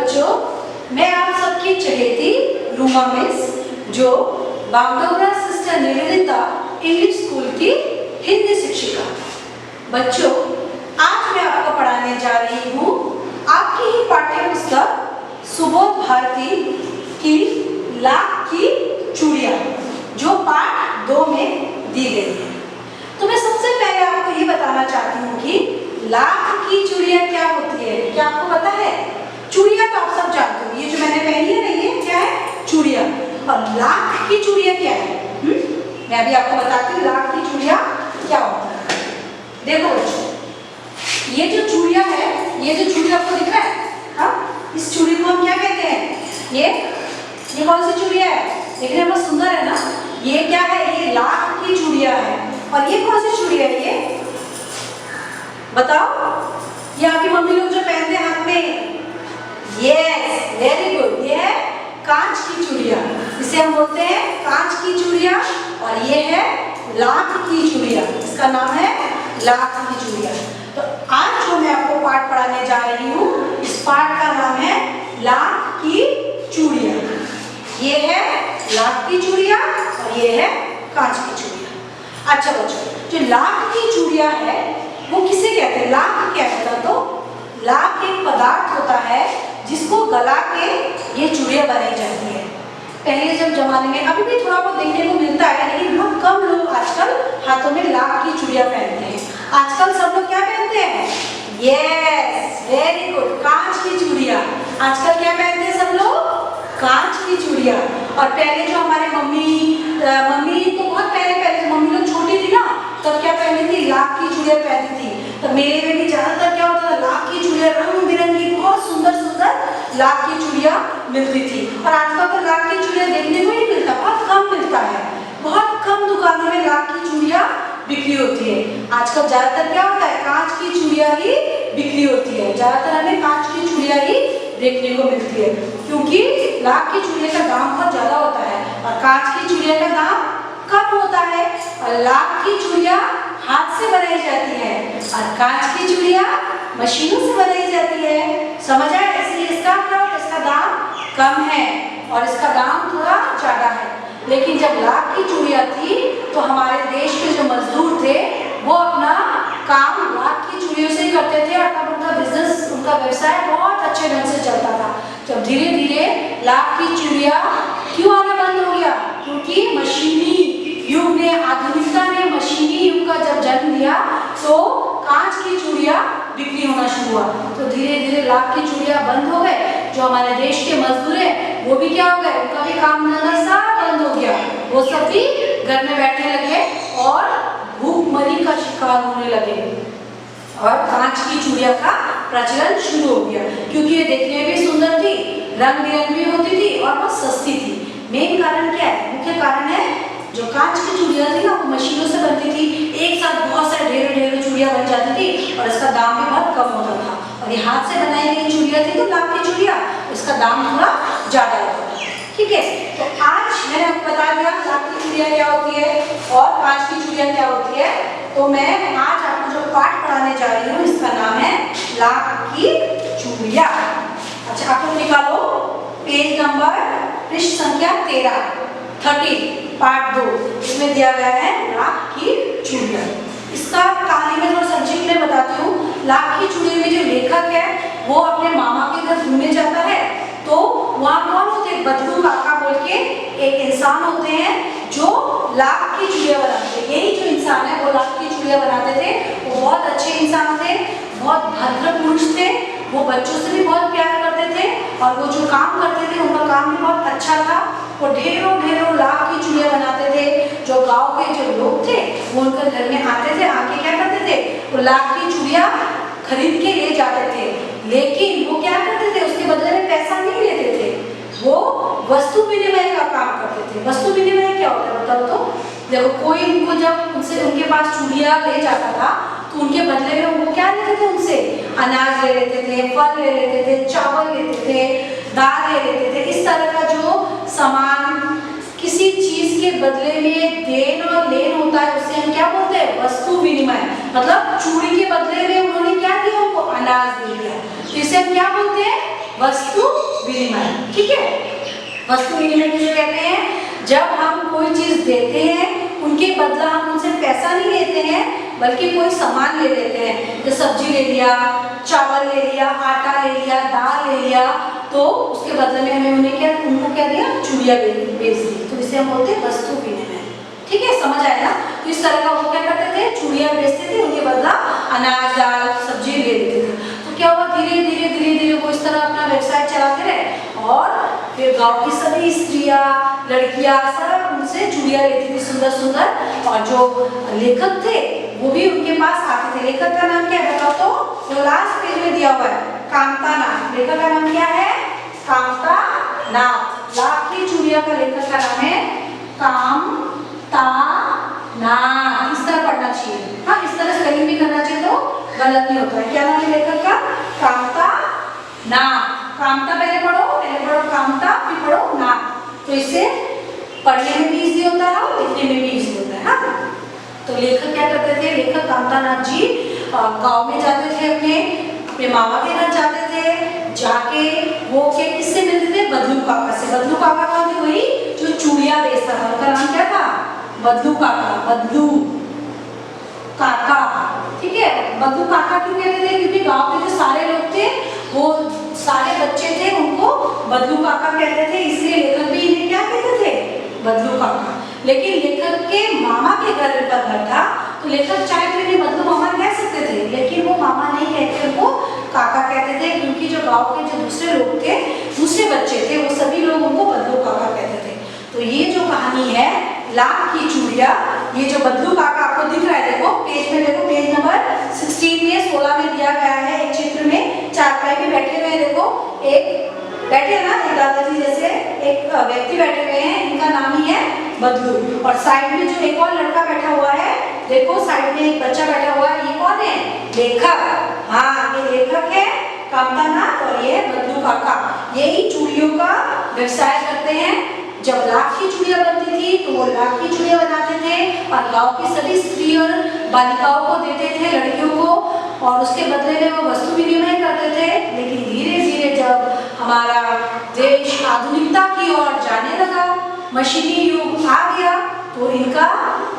बच्चों, मैं आप सबकी चहेती रूमा मिस, जो Bagdogra sister Nivedita English school की हिंदी शिक्षिका। बच्चों, आज मैं आपको पढ़ाने जा रही हूँ आपकी ही पाठ्य पुस्तक सुबोध भारती की लाख की चूड़ियाँ, जो पाठ 2 में दी गई है। तो मैं सबसे पहले आपको ये बताना चाहती हूँ कि लाख की चूड़ियाँ क्या होती है। क्या आपको पता है? चूड़ियाँ तो आप सब जानते हो, ये जो मैंने पहनी है ना, ये क्या है? चूड़ियाँ। और लाख की चूड़ियाँ क्या है? मैं अभी आपको बताती हूँ लाख की चूड़ियाँ क्या होता है। देखो बच्चों, ये जो चूड़ियाँ है, ये जो चूड़ी आपको दिख रहा है, हाँ, इस चूड़ी को हम क्या कहते हैं? ये कौन सी चूड़ियाँ है? देखने में बहुत सुंदर है ना। ये क्या है? ये लाख की चूड़ियाँ है। और ये कौन सी चूड़ियाँ है? ये बताओ। ये आपकी मम्मी लोग जो पहनते हैं हाथ में, यस, वेरी गुड, ये है कांच की चूड़ियाँ। इसे हम बोलते हैं कांच की चूड़ियाँ। और ये है लाख की चूड़ियाँ। इसका नाम है लाख की चूड़ियाँ। तो आज जो मैं आपको पाठ पढ़ाने जा रही हूँ, इस पाठ का नाम है लाख की चूड़ियाँ। ये है लाख की चूड़ियाँ और ये है कांच की चूड़ियाँ। अच्छा बच्चों, जो लाख की चूड़ियाँ है वो किसे कहते हैं? लाख क्या होता है? तो लाख एक पदार्थ होता है जिसको गला के ये चूड़ियाँ बनाई जाती है। पहले जब जमाने में, अभी भी थोड़ा बहुत देखने को मिलता है, लेकिन बहुत कम लोग आजकल हाथों में लाख की चूड़ियाँ पहनते हैं। आजकल सब लोग क्या पहनते हैं? यस, वेरी गुड, कांच की चूड़ियाँ। आजकल क्या पहनते हैं सब लोग? कांच की चूड़ियाँ। और पहले जो हमारे मम्मी तो बहुत पहले मम्मी लोग छोटी थी ना, तब क्या पहनती थी? लाख की चूड़ियाँ पहनती थी। तो मेले में भी ज्यादातर क्या होता था? लाख की चूड़ियाँ, रंग बिरंगी, बहुत सुंदर सुंदर लाख की चूड़ियाँ मिलती थी। और आजकल तो लाख की चूड़ियाँ देखने को ही मिलता, बहुत कम मिलता है। बहुत कम दुकानों में लाख की चूड़ियाँ बिक्री होती है। आजकल ज्यादातर क्या होता है? कांच की चूड़ियाँ ही बिक्री होती है। ज्यादातर हमें कांच की चूड़ियाँ ही देखने को मिलती है, क्योंकि लाख की चूड़ियाँ का दाम बहुत ज्यादा होता है और कांच की चूड़ियाँ का दाम कम होता है। और लाख की चूड़ियाँ हाथ से बनाई जाती है और कांच की चूड़ियाँ मशीनों से बनाई जाती है। समझ आया? इसलिए इसका दाम कम है और इसका दाम थोड़ा ज्यादा है। लेकिन जब लाख की चूड़ियाँ थी तो हमारे देश के जो मजदूर थे वो अपना काम लाख की चूड़ियों से ही करते थे और तब उनका बिजनेस, उनका व्यवसाय बहुत अच्छे ढंग से चलता था। जब धीरे धीरे लाख की चूड़ियाँ क्यों आना बंद हो गया? क्योंकि मशीनी युग ने, आधुनिकता ने मशीनी युग का जब जन्म दिया तो कांच की चूड़ियाँ बिक्री होना शुरू हुआ। तो धीरे धीरे लाख की चूड़ियाँ बंद हो गए। जो हमारे देश के मजदूर हैं वो भी क्या हो गए? उनका भी काम धंधा सब बंद हो गया। वो सब भी घर में बैठने लगे और भूखमरी का शिकार होने लगे और कांच की चूड़ियाँ का प्रचलन शुरू हो गया, क्योंकि ये देखने में भी सुंदर थी, रंग बिरंगी होती थी और बहुत सस्ती थी। मेन कारण क्या है? मुख्य कारण है जो कांच की चूड़ियाँ थी ना, वो मशीनों से बनती थी। एक साथ बहुत सारे ढेरों चूड़ियाँ बन जाती थी और इसका दाम भी बहुत कम होता था। और ये हाथ से बनाई गई चूड़ियाँ थी तो लाख की चूड़ियाँ, इसका दाम थोड़ा ज्यादा होता था। ठीक है, तो आज मैंने आपको बता दिया लाख की चूड़ियाँ क्या होती है और कांच की चूड़ियाँ क्या होती है। तो मैं आज आपको जो पाठ पढ़ाने जा रही हूँ इसका नाम है लाख की चूड़ियाँ। अच्छा, आप लोग निकालो पेज नंबर, पृष्ठ संख्या 30 पार्ट 2। इसमें दिया गया है लाख की चूड़ियाँ। इसका कहानी में थोड़ा संक्षिप्त में बताती हूँ। लाख की चूड़ियों में जो लेखक है वो अपने मामा के घर घूमने जाता है। तो वहाँ कौन होते हैं? बदलू काका बोल के एक इंसान होते हैं जो लाख की चूड़ियाँ बनाते थे। यही जो इंसान है वो लाख की चूड़ियाँ बनाते थे। वो बहुत अच्छे इंसान थे, बहुत भद्र पुरुष थे। वो बच्चों से भी बहुत प्यार करते थे और वो जो काम करते थे उनका काम भी बहुत अच्छा था। वो ढेरों लाख की चूड़ियाँ बनाते थे। जो गांव के जो लोग थे वो उनके घर में आते थे, आके क्या करते थे? वो लाख की चूड़ियाँ खरीद के ले जाते थे। लेकिन वो क्या करते थे? उसके बदले में पैसा नहीं लेते थे, वो वस्तु विनिमय का काम करते थे। वस्तु विनिमय क्या होता है बताओ तो? देखो, कोई उनको जब उनके पास चूड़ियाँ ले जाता था तो उनके बदले में वो क्या लेते थे? उनसे अनाज ले लेते थे, फल ले लेते थे, चावल लेते थे, दाल ले लेते थे। इस तरह का जो सामान, किसी चीज के बदले में देन और लेन होता है उसे हम क्या बोलते हैं? वस्तु विनिमय। मतलब चूड़ी के बदले में उन्होंने क्या दिया? उनको अनाज दे दिया, तो इसे हम क्या बोलते हैं? वस्तु विनिमय। ठीक है, वस्तु विनिमय किसे कहते हैं? जब हम कोई चीज देते हैं उनके बदला हम उनसे पैसा नहीं लेते हैं बल्कि कोई सामान ले लेते हैं। जैसे सब्जी ले लिया, चावल ले लिया, आटा ले लिया, दाल ले लिया, तो उसके बदले में हमें उनको क्या दिया? चूड़िया बेच दी। तो इसे हम बोलते हैं वस्तु विनिमय। ठीक है, समझ आया ना? तो इस तरह का वो क्या करते थे? चूड़िया बेचते थे, उनके बदला अनाज दाल सब्जी ले लेते थे। तो क्या हुआ? धीरे धीरे वो इस तरह अपना व्यवसाय चलाते रहे और फिर गांव की सभी स्त्रियां लड़कियां सब उनसे चूड़िया लेती थी सुंदर सुंदर। और जो लेखक थे वो भी उनके पास आते थे। लेखक का नाम क्या है बताओ तो? जो लास्ट पेज में दिया हुआ है, कामतानाथ। लेखक का नाम क्या है? कामतानाथ। लाख की चूड़िया का लेखक का नाम है कामतानाथ। इस तरह पढ़ना चाहिए। हाँ, इस तरह स्पेलिंग भी करना चाहिए तो गलत नहीं होता है। क्या नाम है लेखक का? कामतानाथ। कामता पहले पढ़ो कामता, फिर पढ़ो नाथ। तो इससे पढ़ने में भी इजी होता है और लिखने में भी इजी होता है। हाँ, तो लेखक क्या करते थे? लेखक कामतानाथ जी गांव में जाते थे, अपने मामा के घर जाते थे। जाके वो क्या किससे मिलते थे? बदलू काका से। बदलू काका कौन थे? वही जो चूड़िया बेचता था। उनका नाम क्या था? बदलू काका। बदलू काका। ठीक है, बदलू काका क्यों कहते थे? क्योंकि गांव के जो सारे लोग थे, वो सारे बच्चे थे, उनको बदलू काका कहते थे, इसलिए लेखक भी इन्हें क्या कहते थे? बदलू काका। लेकिन लेखक के मामा के घर का घर था, तो लेखक चाहे तो इन्हें बदलू मामा कह सकते थे, लेकिन वो मामा नहीं कहते, उनको काका कहते थे। क्योंकि जो गांव के जो दूसरे लोग थे, दूसरे बच्चे थे, वो सभी लोग उनको बदलू काका कहते थे। तो ये जो कहानी है लाख की चूड़िया, ये जो बदलू काका आपको दिख रहा है, देखो पेज में, देखो पेज नंबर 16 में 16 में दिया गया है। एक चित्र में चारपाई पे बैठे हुए हैं, देखो एक बैठे हैं ना, एक दादाजी जैसे एक व्यक्ति बैठे हुए हैं, इनका नाम ही है बदलू। और साइड में जो एक और लड़का बैठा हुआ है, देखो साइड में एक बच्चा बैठा हुआ है, ये कौन है? लेखक। हाँ, ये लेखक है कामतानाथ और ये बदलू काका। यही चूड़ियों का व्यवसाय करते हैं। जब लाख की चूड़िया बनती थी तो वो लाख की चूड़िया बनाते थे और गांव की सभी स्त्री और बालिकाओं को देते थे, लड़कियों को, और उसके बदले में वो वस्तु विनिमय करते थे। लेकिन धीरे धीरे जब हमारा देश आधुनिकता की ओर जाने लगा, मशीनी युग आ गया, तो इनका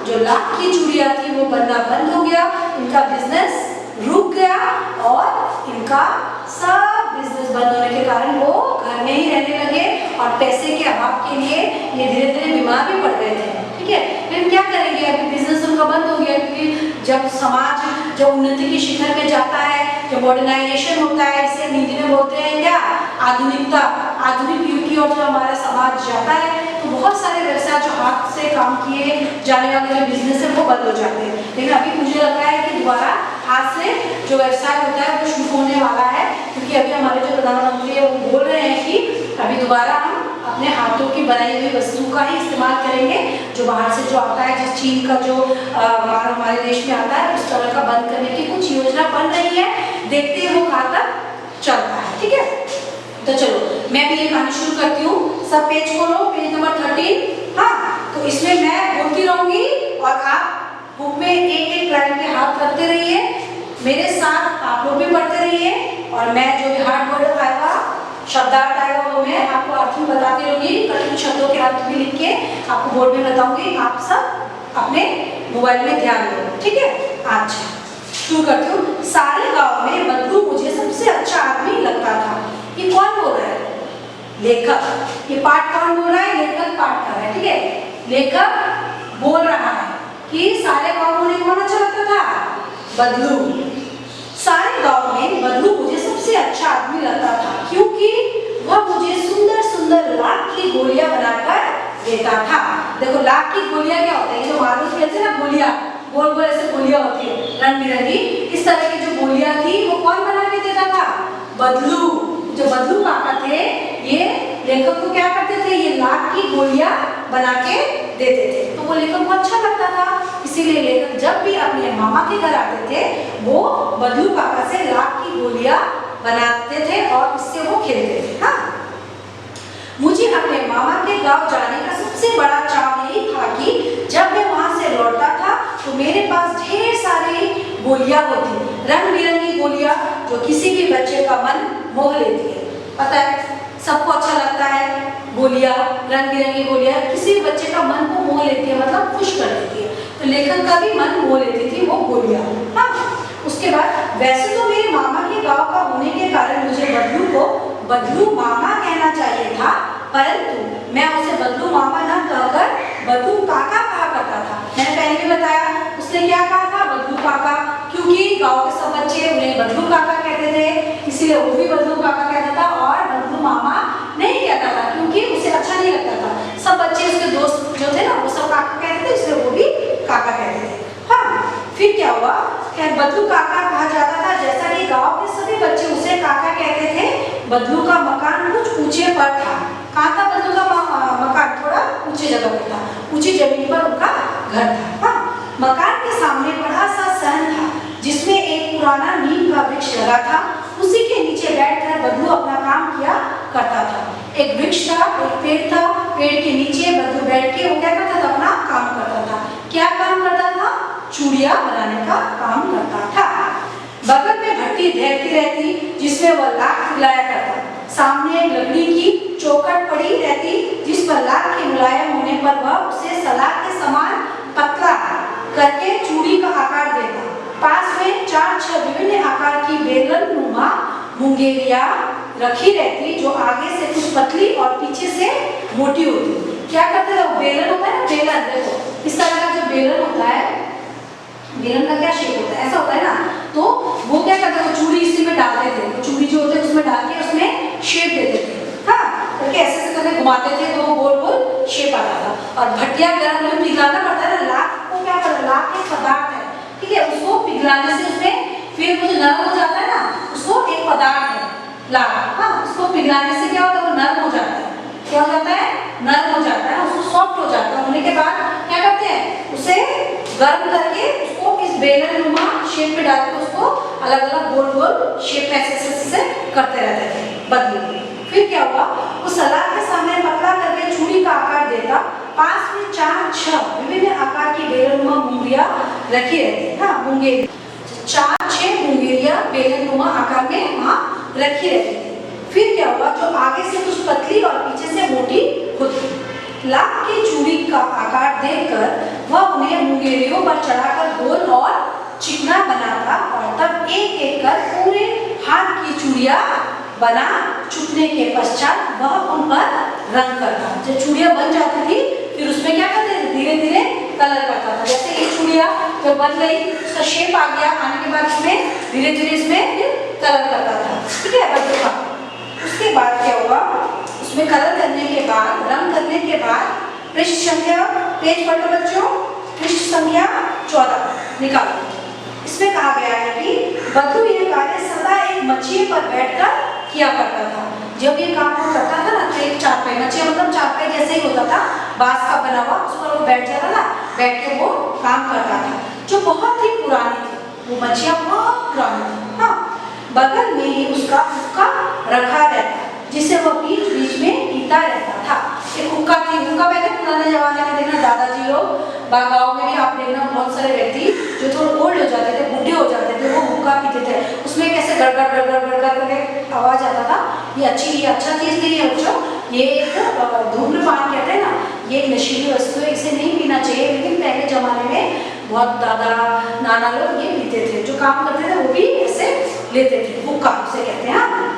जो लाख की चूड़िया थी वो बनना बंद हो गया, इनका बिजनेस रुक गया और इनका सब बिजनेस बंद होने के कारण वो घर में ही रहने लगे और पैसे के अभाव के लिए ये धीरे धीरे बीमार भी पड़ गए थे। ठीक है, लेकिन क्या करेंगे, अभी बिजनेस उनका बंद हो गया, क्योंकि जब समाज जब उन्नति के शिखर में जाता है, जब मॉडर्नाइजेशन होता है, इसे हिंदी में बोलते हैं क्या? आधुनिकता। आधुनिक युग की ओर जब हमारा समाज जाता है तो बहुत सारे व्यवसाय जो हाथ से काम किए जाने वाले जो बिजनेस है वो बंद हो जाते हैं। लेकिन अभी मुझे लग रहा है कि दोबारा हाथ से जो व्यवसाय होता है वो शुरू होने वाला है, क्योंकि अभी हमारे जो प्रधानमंत्री है वो बोल रहे हैं कि अभी दोबारा हम अपने हाथों की बनाई हुई वस्तु का ही इस्तेमाल करेंगे। जो बाहर से जो आता है, जिस चीन का जो हमारे देश में आता है, उस तरह का बंद करने की कुछ योजना बन रही है। देखते हैं वो कहाँ तक चलता है। ठीक है, तो चलो मैं भी ये कहानी शुरू करती हूँ। सब पेज खोलो, पेज नंबर 13। हाँ, तो इसमें मैं बोलती रहूंगी और आप बुक में एक एक लाइन पे हाथ रखते रहिए, मेरे साथ आप लोग भी पढ़ते रहिए, और मैं जो भी हार्ड वर्ड आएगा, शब्दार्थ आएगा, वो मैं आपको अर्थ में बताती रहूंगी। कठिन शब्दों के अर्थ भी लिख के आपको बोर्ड में बताऊंगी। आप सब अपने मोबाइल में ध्यान दो। ठीक है, अच्छा शुरू करती हूँ। सारे गांव में बदलू मुझे सबसे अच्छा आदमी लगता था। ये कौन बोल रहा है? लेखक। ये पाठ कौन बोल रहा है? लेखक पाठ कर रहा है। ठीक है, लेखक बोल रहा है कि सारे गांव में कौन अच्छा लगता था? बदलू। सारे गांव में बदलू मुझे सबसे अच्छा आदमी लगता था, क्योंकि वह मुझे सुंदर सुंदर लाख की गोलियां बनाकर देता था। देखो लाख की गोलियां क्या होता है? ये जो मारूफ कहते हैं ना, गोलियां, गोल गोल ऐसे गोलियां होती है रंग बिरंगी, इस तरह की जो गोलियां थी वो कौन बना के देता था? बदलू। जो बदलू काका थे, ये लेखक को क्या करते थे? ये लाख की गोलियां बना के देते थे। तो वो लेखक को अच्छा लगता था, इसीलिए लेखक जब भी अपने मामा के घर आते थे, वो बदलू काका से लाख की गोलियां बनाते थे और इससे वो खेलते थे। हाँ, मुझे अपने मामा के गांव जाने का सबसे बड़ा चाव यही था कि जब मैं वहां से लौटता था तो मेरे पास ढेर सारी गोलियां होती, रंग बिरंगी गोलियां, जो किसी भी बच्चे का मन मोह लेती है। पता है सबको अच्छा लगता है गोलियां, रंग बिरंगी गोलियां किसी भी बच्चे का मन को मोह लेती है, मतलब खुश कर देती है। तो लेखक का भी मन मोह लेती थी वो गोलियां। हाँ, उसके बाद वैसे तो मेरे मामा के गांव का होने के कारण मुझे बदलू को बदलू मामा कहना चाहिए था, परंतु मैं उसे बदलू मामा न कहकर बदलू काका कहा करता था। मैंने पहले भी बताया उसने क्या कहा था, बदलू काका, क्योंकि गांव के सब बच्चे उन्हें बदलू काका कहते थे, इसीलिए वो भी बदलू काका कहता था और बदलू मामा नहीं कहता था क्योंकि उसे अच्छा नहीं लगता था। सब बच्चे उसके दोस्त जो थे ना वो सब काका कहते थे, इसलिए वो भी काका कहते थे। हाँ, फिर क्या हुआ, क्या बदलू काका कहा जाता था, जैसा कि गांव के सभी बच्चे उसे काका कहते थे। बदलू का मकान कुछ ऊंचे पर था। कहाँ था बदलू का मकान? थोड़ा ऊंची जगह पर था, ऊंची जमीन पर उनका घर था। हाँ, मकान के सामने बड़ा सा सहन था जिसमें एक पुराना नीम का वृक्ष लगा था। उसी के नीचे बैठकर बदलू अपना काम किया करता था। एक वृक्ष था, एक पेड़ था, पेड़ के नीचे बदलू बैठ के वो क्या करता था, अपना काम करता था। क्या काम करता था? चूड़ियां बनाने का काम करता था। बगल में भट्टी ढहती रहती जिसमें वह लाख पिघलाया करता। सामने लकड़ी की चौखट पड़ी रहती जिस पर लाख के मुलायम होने पर वह उसे सलाद के समान पतला करके चूड़ी का आकार देता। पास में 4-6 विभिन्न आकार की बेलन नुमा मुंगेरिया रखी रहती जो आगे से कुछ पतली और पीछे से मोटी होती। क्या करते थे? बेलन होता है ना, बेलन, देखो इस तरह का जो बेलन होता है, बेलन का क्या शेप होता है, ऐसा होता है ना, तो वो क्या करते थे, चूड़ी इसी में डालते थे, वो चूड़ी जो होते हैं उसमें डाल के उसमें शेप देते थे। हाँ, करके ऐसे ऐसे करके घुमाते थे तो वो गोल गोल शेप आता था। और भटिया गर्म में पिघलाना पड़ता है ना, लाख को क्या करता है, लाख एक पदार्थ है, ठीक है, उसको पिघलाने से उसमें फिर वो जो नरम हो जाता है ना, उसको एक पदार्थ है लाख। हाँ, उसको पिघलाने से क्या होता है, वो नरम हो जाता है। क्या हो जाता है? नरम हो जाता है, उसको सॉफ्ट हो जाता है। होने के बाद क्या करते हैं, उसे गर्म करके उसको इस बेलन नुमा शेप में डाल के उसको अलग अलग गोल गोल शेप में ऐसे करते रहते थे बदलू। फिर क्या हुआ, वो सलाद के सामने पतला करके चूड़ी का आकार देता। पास में 4-6 विभिन्न आकार की बेलन नुमा मुंगेरिया रखी रहती। हाँ, मुंगेरिया 4-6 मुंगेरिया बेलन नुमा आकार में वहाँ रखी रहती थी। फिर क्या हुआ, जो आगे से कुछ पतली और पीछे से मोटी होती। लाख की चूड़ी का आकार देखकर वह उन्हें मुंगेरियों पर चढ़ाकर गोल और चिकना बनाता और तब एक एक कर पूरे हाथ की चूड़ियां बना चुकने के पश्चात वह उन पर रंग करता। जब चूड़ियां बन जाती थी फिर उसमें क्या करते थे, धीरे धीरे कलर करता था। जैसे ये चूड़ियां जब बन गई, उसका शेप आ गया, आने के बाद इसमें धीरे धीरे इसमें फिर कलर करता था, ठीक है, बदलू का। उसके बाद क्या हुआ, उसमें कलर करने के बाद, रंग करने के बाद पृष्ठ संख्या, पेज पढ़ो बच्चों, पृष्ठ संख्या 14 निकालो। इसमें कहा गया है कि बदलू यह कार्य सदा एक मछिए पर बैठकर किया करता था। जब ये काम वो करता था ना तो एक चारपाई, मछिया मतलब चारपाई जैसे ही होता था, बांस का बना हुआ, उस पर वो बैठ जाता था, बैठ के वो काम करता था, जो बहुत ही पुरानी थी। वो मछिया बहुत पुरानी थी। हाँ, बगल में ही उसका हुक्का रखा रहता जिसे वह बीच बीच में पीता रहता था। एक हुक्का थी, हुक्का पहले पुराने जमाने में देखना, दादाजी लोग गाँव में भी आप देखना बहुत सारे व्यक्ति जो थोड़े ओल्ड हो जाते थे, बूढ़े हो जाते थे, वो हुक्का पीते थे। उसमें कैसे गड़गड़ गड़गड़ गड़गड़ करके आवाज आता था। ये अच्छा चीज नहीं है बच्चों, ये एक धूम्रपान कहते हैं ना, ये नशीली वस्तु है, इसे नहीं पीना चाहिए। लेकिन पहले जमाने में बहुत दादा नाना लोग ये पीते थे, जो काम करते थे वो भी ऐसे लेते थे, हुक्का उसे कहते हैं,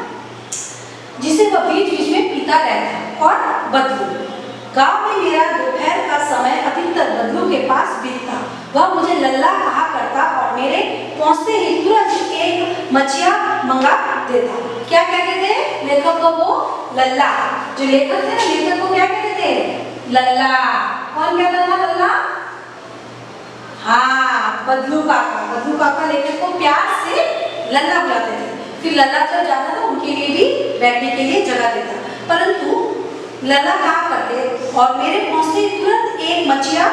जिसे वह बीच बीच में पीता रहता। और बदलू, गांव में मेरा दोपहर का समय अधिकतर बदलू के पास बीतता। वह मुझे लल्ला कहा करता और मेरे पहुंचते ही तुरंत एक मछिया मंगा देता। क्या कहते थे लेखक को? वो लल्ला। जो लेखक थे ना, लेखक को क्या कहते थे? लल्ला। कौन कहता था लल्ला? हाँ, बदलू काका। बदलू काका लेखक को प्यार से लल्ला बुलाते थे। फिर लल्ला जब जाता था उनके लिए भी बैठने के लिए जगह देता, परंतु लल्ला कहा करते और मेरे पहुंचते तुरंत एक मछिया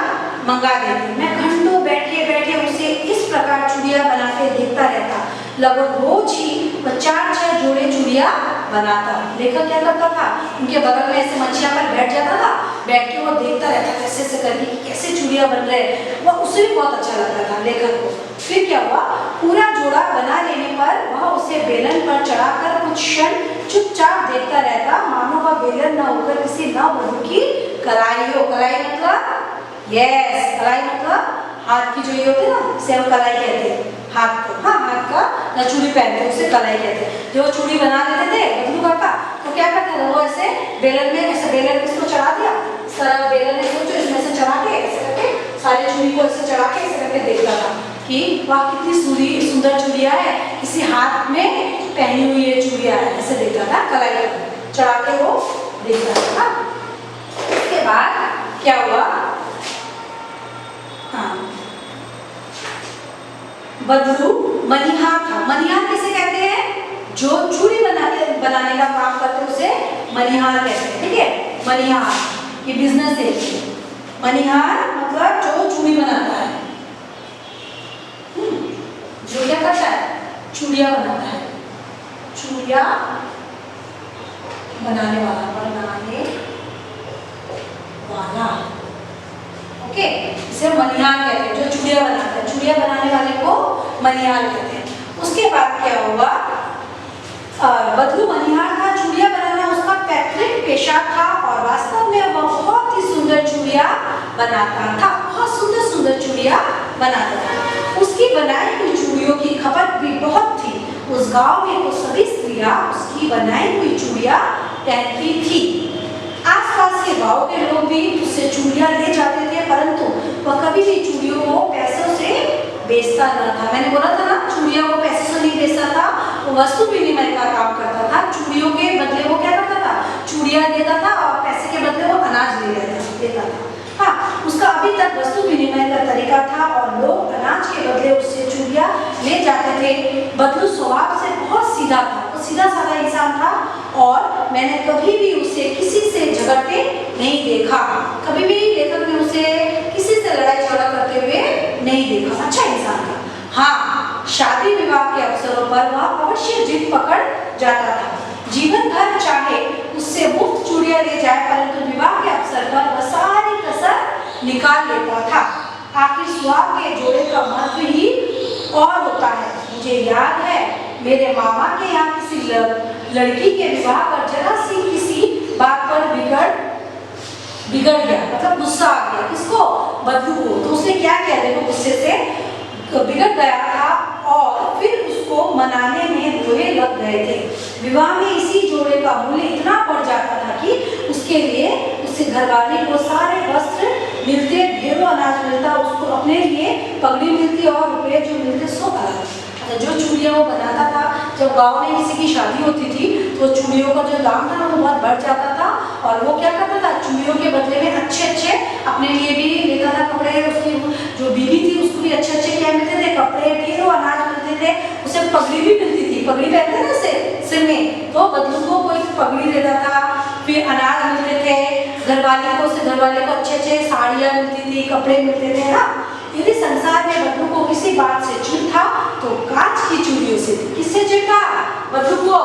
मंगा देते। मैं घंटों बैठे बैठे उसे इस प्रकार चूड़ियां बनाते देखता रहता। लगभग रोज ही वह 4-6 जोड़े चूड़ियां बनाता। लेखक क्या करता था, उनके बगल में ऐसे मछिया पर बैठ जाता था, बैठ के वो देखता रहता कैसे ऐसे करके कैसे चूड़ियां चूड़ियाँ बन रहे हैं, वह उसे भी बहुत अच्छा लगता था लेखक को। फिर क्या हुआ, पूरा जोड़ा बना लेने पर वह उसे बेलन पर चढ़ाकर कुछ क्षण चुपचाप देखता रहता, मानो वह बेलन न होकर किसी नववधू की कलाई हो। कलाई मतलब यस, कलाई मतलब हाथ की जो ये होती है ना, इसे हम कलाई कहते हैं, हाथ को, हाँ हाथ का या चूड़ी पहनते हैं उसे कलाई कहते हैं। जो चूड़ी बना देते थे बदलू काका, तो क्या करते थे वो ऐसे बेलन में, ऐसे बेलन में इसको चढ़ा दिया, सारा बेलन में सोचो इसमें से चढ़ा के ऐसे करके सारी चूड़ी को ऐसे चढ़ा के ऐसे करके देखता था कि वाह कितनी सुंदर चूड़ियाँ है, किसी हाथ में पहनी हुई ये चूड़ियाँ है, ऐसे देखता था, कलाई चढ़ा के वो देखता था। उसके बाद क्या हुआ, हाँ बदलू मनिहार था। मनिहार किसे कहते हैं, जो चूड़ी बनाने का काम करते हैं उसे मनिहार कहते हैं, ठीक है। मनिहार ये बिजनेस है, मनिहार मतलब जो चूड़ी बनाता है, जो क्या करता है, चूड़ियाँ बनाता है, चूड़ियाँ बनाने वाला, ओके, इसे मनिहार कहते हैं, जो चूड़ियाँ बनाते हैं, चूड़ियाँ बनाने वाले को मनिहार कहते हैं। उसके बाद क्या हुआ, बदलू मनिहार था, चूड़ियाँ बनाना उसका पैतृक पेशा था और वास्तव में वह बहुत ही सुंदर चूड़ियाँ बनाता था, बहुत सुंदर सुंदर चूड़ियाँ बनाता था। उसकी बनाई हुई चूड़ियों की खपत भी बहुत थी। उस गांव में तो सभी स्त्रियाँ उसकी बनाई हुई चूड़ियाँ पहनती थी। आसपास के गांव के लोग भी उससे चूड़ियाँ ले जाते थे, परंतु वह कभी भी चूड़ियों को पैसों से बेचता न था। मैंने बोला था ना, चूड़ियाँ वो पैसे से नहीं बेचता था, वो वस्तु विनिमय का काम करता था। चूड़ियों के बदले वो क्या करता था, चूड़ियाँ देता था और पैसे के बदले वो अनाज ले लेता था। हाँ, उसका अभी तक वस्तु विनिमय का तरीका था और लोग अनाज के बदले उससे चूड़ियाँ ले जाते थे। बदलू स्वभाव से बहुत सीधा था, वो सीधा साधा इंसान था और मैंने कभी भी उसे किसी से झगड़ते नहीं देखा। कभी भी लेखक ने उसे किसी से लड़ाई झगड़ा करते हुए नहीं देखा, अच्छा इंसान था। हाँ, शादी विवाह के अवसरों पर वह अवश्य जिद पकड़ जाता था। जीवन भर चाहे उससे मुफ्त चूड़ियाँ ले जाए, परंतु विवाह के अवसर पर वह सारी कसर निकाल लेता था। आखिर सुहाग के जोड़े का महत्व ही और होता है। मुझे याद है मेरे मामा के यहाँ किसी लड़की के विवाह पर जरा सी किसी बात पर बिगड़ गया, मतलब गुस्सा आ गया, किसको, बदलू को। तो उसने क्या किया, देखो गुस्से से बिगड़ गया था और फिर उसको मनाने में रोए लग गए थे। विवाह में इसी जोड़े का मूल्य इतना बढ़ जाता था कि उसके लिए उसके घरवाली को सारे वस्त्र मिलते, ढेरों अनाज मिलता, उसको अपने लिए पगड़ी मिलती और रुपये जो मिलते सो अलग। जो चूड़ियाँ वो बनाता था, जब गांव में किसी की शादी होती थी तो चूड़ियों का जो दाम था वो बहुत बढ़ जाता था और वो क्या करता था, चूड़ियों के बदले में अच्छे अच्छे अपने लिए भी लेता था कपड़े। उसकी जो बीवी थी उसको भी अच्छे अच्छे क्या मिलते थे, कपड़े, ढेरों अनाज मिलते थे। उसे पगड़ी भी मिलती थी, पगड़ी पहनते ना सिर में, तो बदलू को कोई पगड़ी देता था, फिर अनाज मिलते थे। घरवाली को अच्छे अच्छे साड़ियाँ मिलती थी, कपड़े मिलते थे ना। यदि संसार में बदलू को किसी बात से चिढ़ था तो कांच की चूड़ियों से थी। किससे चिढ़ था बदलू को?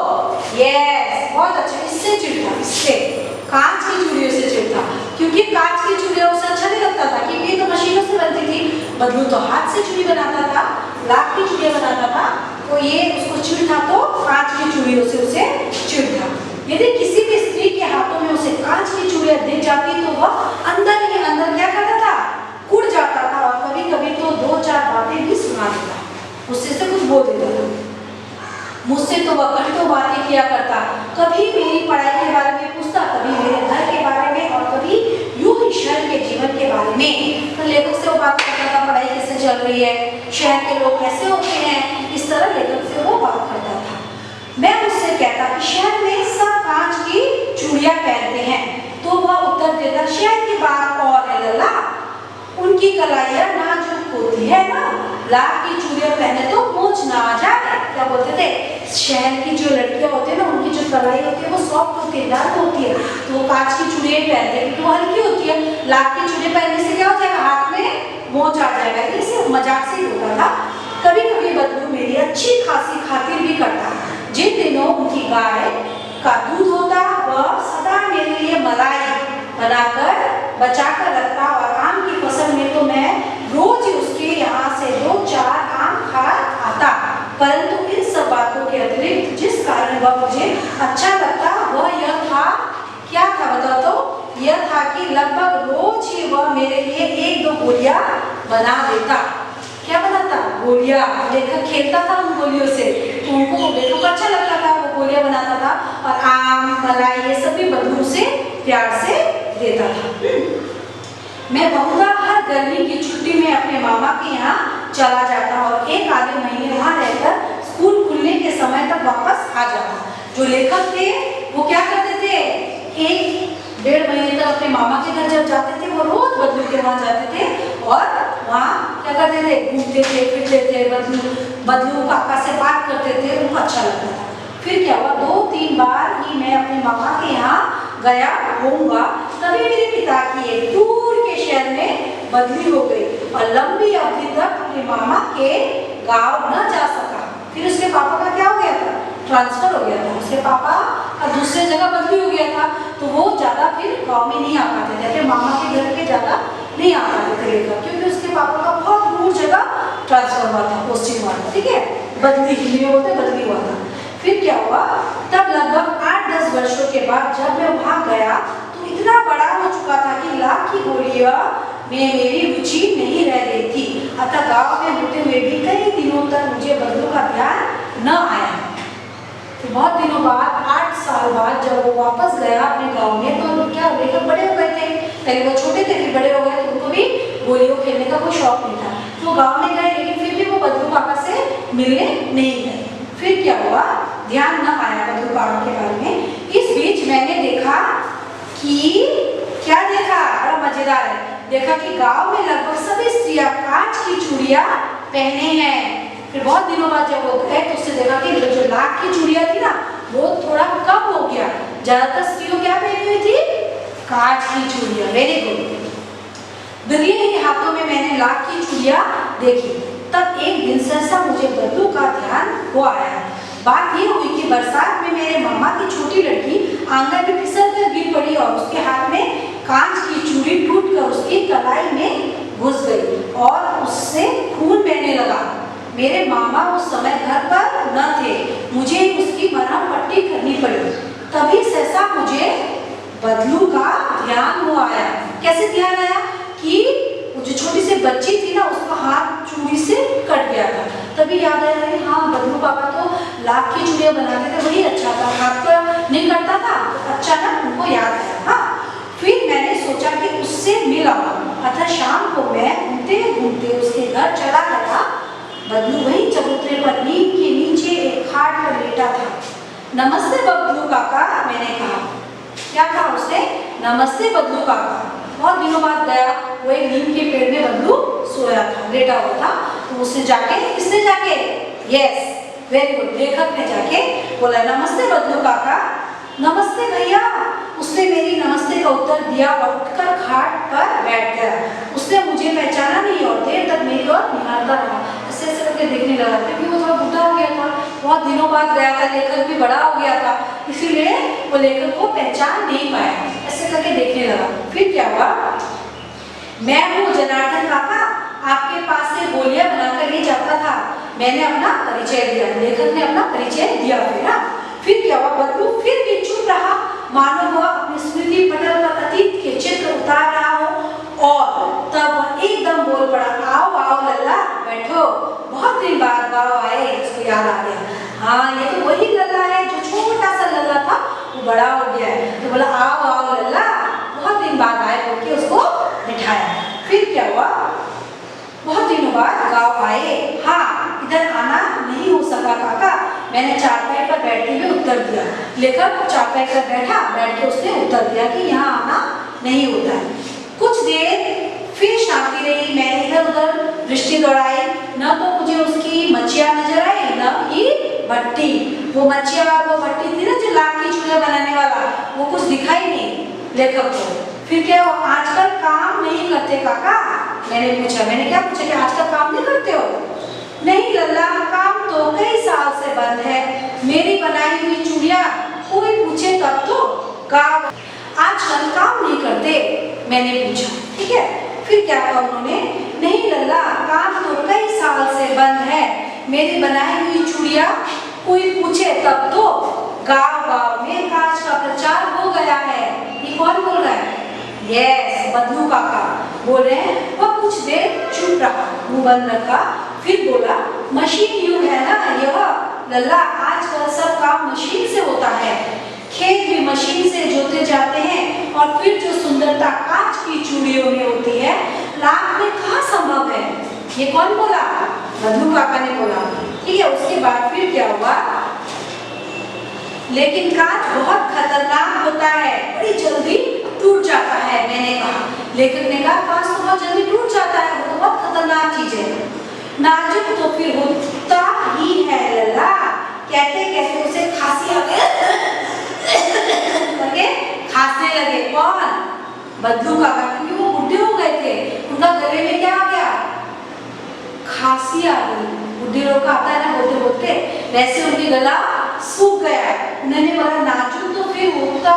यस, बहुत अच्छा, इससे चिढ़ था, इससे, कांच की चूड़ियों से चिढ़ था। क्योंकि कांच की चूड़ियाँ उसे अच्छा नहीं लगता था, क्योंकि ये तो मशीनों से बनती थी। बदलू तो हाथ से चूड़ी बनाता था, लाख की चूड़ियाँ बनाता था, तो ये उसको चिढ़ था, तो कांच की चूड़ियों से उसे चिढ़ था। यदि किसी भी स्त्री के हाथों में उसे कांच की चूड़ियाँ दिख जाती तो वह अंदर ही अंदर क्या करता था, उड़ जाता था और कभी कभी तो दो चार बातें भी सुना देता, उससे से कुछ बोल देता था। मुझसे तो वह घंटों बातें किया करता, कभी मेरी पढ़ाई के बारे में पूछता, कभी मेरे घर के बारे में और कभी यूं ही शहर के जीवन के बारे में। तो लेखक से वो बात करता था, पढ़ाई कैसे चल रही है, शहर के लोग कैसे होते हैं, इस तरह लेखक से वो बात करता था। मैं उससे कहता कि शहर में सब कांच की चूड़ियाँ पहनते हैं, तो वह उत्तर देता शहर की बात और है लल्ला, उनकी कलाइयाँ नाजुक होती है ना, लाख की चूड़ियाँ पहने तो मोच ना आ जाए। क्या बोलते थे, शहर की जो लड़कियाँ होती है ना, उनकी जो कलाई होती है वो सॉफ्ट होती है, नरम होती है, तो वो कांच की चूड़ियाँ पहनते हैं क्योंकि वो हल्की होती है। लाख की चूड़ियाँ पहनने से क्या हो जाएगा, हाथ में मोच आ जाएगा। इसे मजाक से होता था। कभी कभी बदलू मेरी अच्छी खासी खातिर भी करता। जिन दिनों उनकी गाय का दूध होता, वह सदा मेरे लिए मलाई बनाकर बचा कर रखता और आम की फसल में तो लिए एक दो गोलियां बना देता। क्या बनाता? गोलियां। लेखक खेलता था उन गोलियों से, तो उनको लेखक को अच्छा लगता था, वो गोलियां बनाता था और आम मलाई ये सब भी बदलू से प्यार से देता था। मैं बहुधा हर गर्मी की छुट्टी में अपने मामा के यहाँ चला जाता और एक आधे महीने वहाँ रहकर स्कूल खुलने के समय तक वापस आ जाता। जो लेखक थे वो क्या करते थे, एक डेढ़ महीने तक अपने मामा के घर जब जाते थे, वो रोज बदलू के वहाँ जाते थे और वहाँ क्या करते थे, घूमते थे फिरते थे, बदलू काका से बात करते थे, उनको अच्छा लगता था। फिर क्या हुआ, 2-3 बार ही मैं अपने मामा के यहाँ गया होऊंगा, तभी मेरे पिता की एक दूर के शहर में बदली हो गई और लंबी अवधि तक अपने मामा के गांव न जा सका। फिर उसके पापा का क्या हो गया था, ट्रांसफर हो गया था, उसके पापा का दूसरे जगह बदली हो गया था, तो वो ज्यादा फिर गांव में नहीं आ पाते थे, अपने मामा के घर के ज्यादा नहीं आ पाते थे लेकर, क्योंकि उसके पापा का बहुत दूर जगह ट्रांसफर हुआ था, पोस्टिंग हुआ था, ठीक है, बदली, हिंदी में बोलते बदली हुआ था। फिर क्या हुआ, तब लगभग 8-10 वर्षों के बाद जब मैं वहां गया तो इतना बड़ा हो चुका था कि लाख की गोलियां में मेरी रुचि नहीं रह गई थी। अतः गांव में होते हुए भी कई दिनों तक मुझे बदलू का ध्यान न आया। तो बहुत दिनों बाद, 8 साल बाद जब वो वापस गया अपने गांव में, तो क्या लेखक बड़े हो गए थे, पहले वो छोटे थे फिर बड़े हो गए, तो उनको भी गोलियों खेलने का कोई शौक नहीं था। तो गाँव में गए लेकिन फिर भी वो बदलू काका से मिलने नहीं गए। फिर क्या हुआ, ध्यान न आया बदलू काका के बारे में। इस बीच मैंने देखा कि, क्या देखा, बड़ा मजेदार है, देखा कि गांव में लगभग सभी स्त्रियां कांच की चूड़ियां पहने हैं। फिर बहुत दिनों बाद जब वो गए तो उससे देखा कि जो लाख की चूड़ियां थी ना, वो थोड़ा कम हो गया, ज्यादातर स्त्रियों क्या पहनी हुई थी, कांच की चूड़ियां। Very good. दुनिया के हाथों में मैंने लाख की चूड़ियां देखी। तब एक दिन सहसा मुझे बदलू का ध्यान हो आया। बात यह हुई कि बरसात में मेरे मामा की छोटी लड़की आंगन में फिसल कर गिर पड़ी और उसके हाथ में कांच की चूड़ी टूटकर उसकी कलाई में घुस गई और उससे खून बहने लगा। मेरे मामा उस समय घर पर न थे, मुझे उसकी मरहम पट्टी करनी पड़ी। तभी सहसा मुझे बदलू का ध्यान हो आया। कैसे ध्यान आया कि जो छोटी सी बच्ची थी ना, उसका हाथ चूड़ी से कट गया था। तभी याद आया, अरे हाँ, बदलू पापा तो लाख की चूड़ियां बनाते थे, वही अच्छा था, हाथ पर नहीं कटता था, अच्छा ना, उनको याद आया। हाँ, फिर मैंने सोचा कि उससे मिला। अतः शाम को मैं घूमते घूमते उसके घर चला गया। बदलू वही चबूतरे पर नीम के नीचे एक खाट पर लेटा था। नमस्ते बदलू काका, मैंने कहा। क्या कहा उसने, नमस्ते बदलू काका। बहुत दिनों बाद गया, वो एक नीम के पेड़ में बदलू सोया था, लेटा हुआ था। तो उसने जाके, किसने जाके, यस, वेरी गुड, लेखक ने जाके बोला, नमस्ते बदलू काका। नमस्ते भैया। उसने मेरी नमस्ते का उत्तर दिया और उठकर खाट पर बैठ गया। उसने मुझे पहचाना नहीं और देर तक मेरी ओर निहारता रहा, ऐसे ऐसे करके देखने लगा, क्योंकि वो थोड़ा बूढ़ा हो गया था, बहुत दिनों बाद गया था, लेखक भी बड़ा हो गया था, इसीलिए वो लेखक को पहचान नहीं पाया, ऐसे करके देखने लगा। फिर क्या हुआ, मैं हूँ जनार्दन काका, आपके पास से गोलियां बनाकर ले जाता था। मैंने अपना परिचय दिया, लेखक ने अपना परिचय दिया। फिर क्या हुआ, बदलू फिर भी चुप रहा, मानो वह अपनी स्मृति पटल पर अतीत के चित्र उतार रहा हो। और तब वह एकदम बोल पड़ा, आओ आओ लल्ला, बैठो, बहुत दिन बाद गाँव आए, इसको याद आ गया, हाँ ये तो वही लल्ला है जो छोटा सा लल्ला था, वो बड़ा हो गया है। तो बोला, आओ आओ लल्ला, बहुत दिन बाद आए, बोल के उसको बिठाया। फिर क्या हुआ, बहुत दिनों बाद गाँव आए। हाँ, इधर आना नहीं हो सका काका, मैंने चारपाई पर बैठते हुए उत्तर दिया। लेखक चारपाई पर बैठा, बैठ के उसने उत्तर दिया कि यहाँ आना नहीं होता है। कुछ देर फिर शांति रही, मैंने इधर उधर दृष्टि दौड़ाई, न तो मुझे उसकी मच्छियाँ नजर आई, न ही भट्टी। वो मच्छियाँ और वो भट्टी थी ना, जो लाख की चूड़ियाँ बनाने वाला, वो कुछ दिखाई नहीं लेखक को। फिर क्या हो, आजकल काम नहीं करते काका, मैंने पूछा। मैंने क्या पूछा कि आजकल काम नहीं करते हो? नहीं लल्ला, काम तो कई साल से बंद है, मेरी बनाई हुई चूड़ियां कोई पूछे तब तो काम, आजकल काम नहीं करते, मैंने पूछा। ठीक है, फिर क्या कहा उन्होंने, नहीं लल्ला, काम तो कई साल से बंद है, मेरी बनाई हुई चूड़ियां कोई पूछे तब तो गाँव गाँव में कांच का प्रचार हो गया है। ये कौन बोल रहा है, यस, बदलू काका बोल रहे हैं। वह कुछ देर चुप रहा, मुंह बंद रखा, फिर बोला, मशीन युग है ना यह लल्ला, आजकल सब काम मशीन से होता है। खेत भी मशीन से जोते जाते हैं और फिर जो सुंदरता कांच की चूड़ियों में होती है, लाख में कहाँ संभव है। ये कौन बोला? बदलू काका ने बोला। ठीक है, उसके बाद फिर क्या हुआ? लेकिन कांच बहुत खतरनाक होता है, बड़ी जल्दी टूट जाता है। मैंने कहा, लेखक ने कहा, कांच तो बहुत जल्दी टूट जाता है, वो तो बहुत खतरनाक चीज है। नाजुक तो फिर होता ही है लल्ला। कहते कहते उसे खांसी आ गई, करके खांसने लगे। कौन? बदलू काका, क्योंकि वो बुढ़े हो गए थे, उनका गले में क्या आ गया? खांसी आ गई। बुढ़े लोग का आता है ना बोलते बोलते, वैसे उनके गला सूख गया। उन्होंने बोला, नाजुक तो फिर होता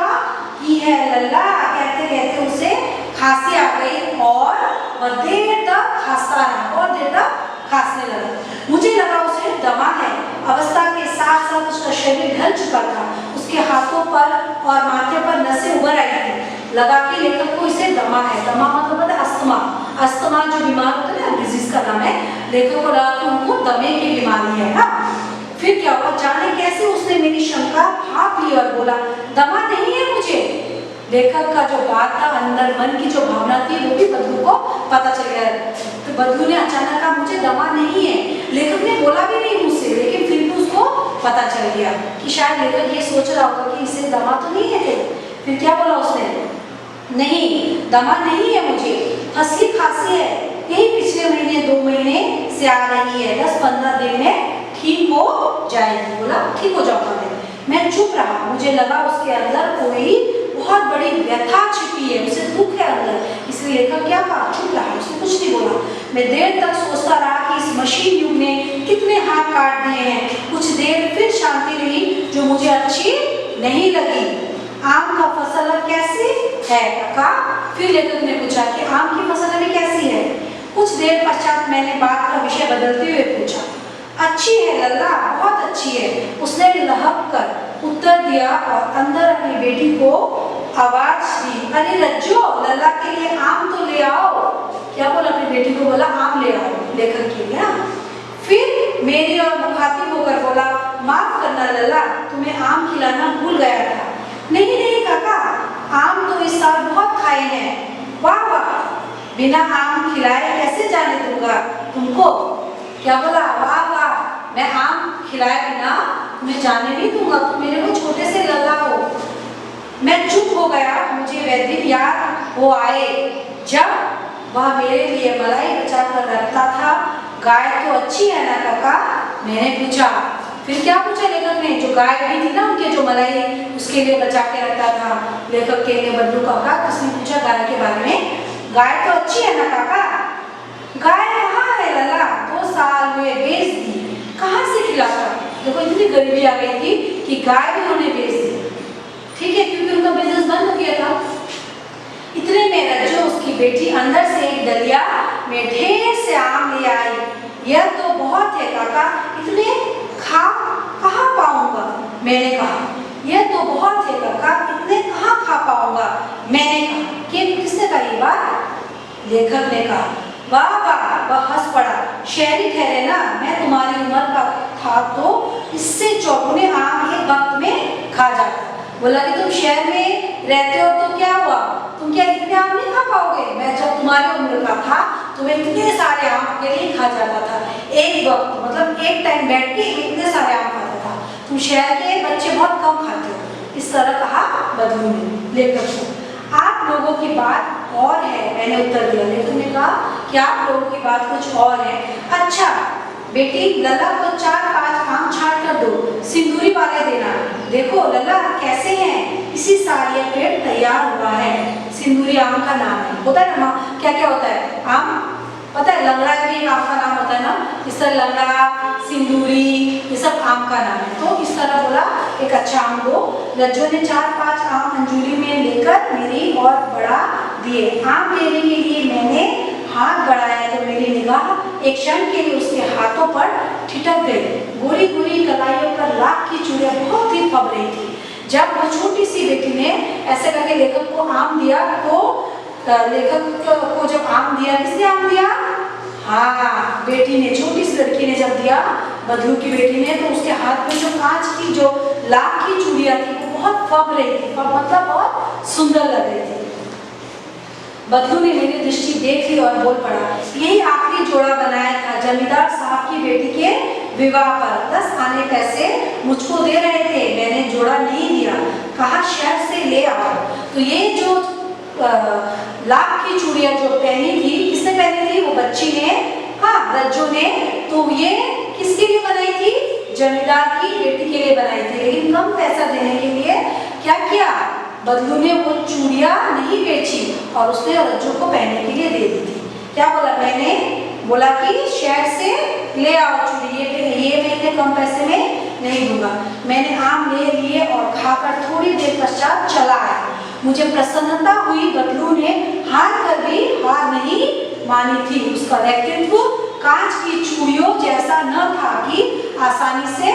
ही है लल्ला। कहते कहते उसे खांसी आ गई और वह देर तक खांसता रहा और देर तक खांसने लगा। मुझे लगा उसे दमा है। अवस्था के साथ साथ उसका शरीर ढल चुका था, उसके हाथों पर और माथे पर नसें उभर आई थी। लगा कि लेखक को इसे दमा है। दमा मतलब अस्थमा। अस्थमा जो बीमार होते हैं ना, डिजीज का नाम है। लेखक को लगा कि उनको दमे की बीमारी है ना। फिर क्या हुआ, जाने कैसे उसने मेरी शंका भाप ली और बोला, दमा नहीं है मुझे। लेखक का जो बात था, अंदर मन की जो भावना थी, वो भी बदलू को पता चल गया। तो बदलू ने अचानक कहा, मुझे दमा नहीं है। लेखक ने बोला भी नहीं मुझसे, लेकिन फिर भी उसको पता चल गया कि शायद लेखक ये सोच रहा होगा कि इसे दमा तो नहीं है। फिर क्या बोला उसने? नहीं, दमा नहीं है मुझे, हंसी खांसी है, यही पिछले महीने 2 महीने से आ रही है, 10-15 दिन में ठीक हो जाएगी। बोला, ठीक हो जाऊंगा मैं चुप रहा। मुझे लगा उसके अंदर कोई बहुत बड़ी व्यथा छिपी है, उसे दुख है अंदर। इसलिए लेखक क्या कहा? चुप रहा, उसने कुछ नहीं बोला। मैं देर तक सोचता रहा कि इस मशीन युग ने कितने हाथ काट दिए हैं। कुछ देर फिर शांति रही, जो मुझे अच्छी नहीं लगी। आम का फसल अब कैसी है काका? फिर लेखक ने पूछा कि आम की फसल अभी कैसी है। कुछ देर पश्चात मैंने बात का विषय बदलते हुए पूछा। अच्छी है लल्ला, बहुत अच्छी है, उसने लहक कर उत्तर दिया और अंदर अपनी बेटी को आवाज दी, अरे रज्जो, लल्ला के लिए आम तो ले आओ। क्या बोला? अपनी बेटी को बोला, आम ले आओ लेखक के लिए। फिर मेरी और मुखातिब होकर बोला, माफ करना लल्ला, तुम्हें आम खिलाना भूल गया था। नहीं नहीं काका, आम तो इस साल बहुत खाए हैं। वाह वाह, बिना आम खिलाए कैसे जाने दूंगा तुमको। क्या बोला? वाह वाह, मैं आम खिलाए बिना तुम्हें जाने नहीं दूंगा, तुम मेरे को छोटे से लल्ला हो। मैं चुप हो गया। मुझे वह दिन याद हो आए जब वह मेरे लिए मलाई बचा कर रखता था। गाय तो अच्छी है ना काका? मैंने पूछा। फिर क्या पूछा लेखक ने? जो गाय भी थी ना उनके, जो मलाई उसके लिए बचा के रखता था लेखक के लिए बदलू काका, उसने पूछा गाय के बारे में। गाय तो अच्छी है ना काका? गाय कहाँ है लल्ला? 2 साल हुए, बेच दी। कहाँ से खिलाता? देखो इतनी गरीबी आ गई थी कि गाय भी उन्होंने बेच दी। ठीक है, क्योंकि उनका बिजनेस बंद हो गया था। इतने में रज्जो, उसकी बेटी, अंदर से एक डलिया में ढेर से आम ले आई। यह तो बहुत है काका, इतने खा कहाँ पाऊंगा? मैंने कहा। यह तो बहुत है काका, इतने कहाँ खा पाऊंगा? मैंने कहा। किसने कहा ये बात? लेखक ने कहा। वाह वाह, वह हंस पड़ा। शहरी ठहरे ना, मैं तुम्हारी उम्र का था तो इससे चौगुने आम एक वक्त में खा जाता। बोला कि तुम शहर में रहते हो तो क्या हुआ, तुम क्या इतने आम नहीं खा पाओगे? मैं जब तुम्हारी उम्र का था तो मैं इतने सारे आम के लिए खा जाता था, एक वक्त मतलब एक टाइम बैठ के इतने सारे आम खाता था। तुम शहर के बच्चे बहुत कम खाते हो। इस तरह कहा बदलू ने लेखक को। आप लोगों की बात और है, मैंने उत्तर दिया। लेखक ने कहा कि आप लोगों की बात कुछ और है। अच्छा बेटी, लल्ला को 4-5 आम छांट कर दो, सिंदूरी वाले देना। देखो लल्ला कैसे हैं, इसी साल यह पेड़ तैयार हुआ है। सिंदूरी आम का नाम है। होता है ना माँ, क्या क्या होता है? आम पता है, लंगड़ा भी एक आम का नाम होता है ना। इस तरह लंगड़ा, सिंदूरी, ये सब आम का नाम है। तो इस तरह बोला एक अच्छा आम दो। रज्जो ने 4-5 आम अंजूरी में लेकर मेरी और बढ़ा दिए। आम लेने के लिए मैंने हाथ बढ़ाया तो मेरी निगाह एक क्षण के लिए उसके हाथों पर ठिठक गई। गोरी गोरी कलाइयों पर लाख की चूड़ियां बहुत ही फब रही थी। जब वो छोटी सी बेटी ने ऐसे करके लेखक को आम दिया तो लेखक को जब आम दिया, किसने आम दिया? हाँ, बेटी ने, छोटी सी लड़की ने जब दिया, बदलू की बेटी ने, तो उसके हाथ में जो कांच की जो लाख की चूड़ियां थी वो बहुत फब रही थी, फब मतलब बहुत सुंदर लग रही थी। बदलू ने मेरी दृष्टि देख ली और बोल पड़ा, यही आखिरी जोड़ा बनाया था जमींदार साहब की बेटी के विवाह पर, 10 आने पैसे मुझको दे रहे थे, मैंने जोड़ा नहीं दिया, कहा शहर से ले आओ। तो ये जो लाख की चूड़ियां जो पहनी थी, किसने पहनी थी? वो बच्ची ने, हाँ रज्जो ने। तो ये किसके लिए बनाई थी? जमींदार की बेटी के लिए बनाई थी। लेकिन कम पैसा देने के लिए क्या किया? बदलू ने वो चूड़ियां नहीं बेची और उसने रज्जो को पहनने के लिए दे दी थी। क्या बोला? मैंने बोला कि शहर से ले आओ चूड़ी, ये मैं इतने कम पैसे में नहीं दूंगा। मैंने आम ले लिए और खाकर थोड़ी देर पश्चात चला आया। मुझे प्रसन्नता हुई, बदलू ने हार कर भी हार नहीं मानी थी। उसका व्यक्तित्व कांच की चूड़ियों जैसा न था कि आसानी से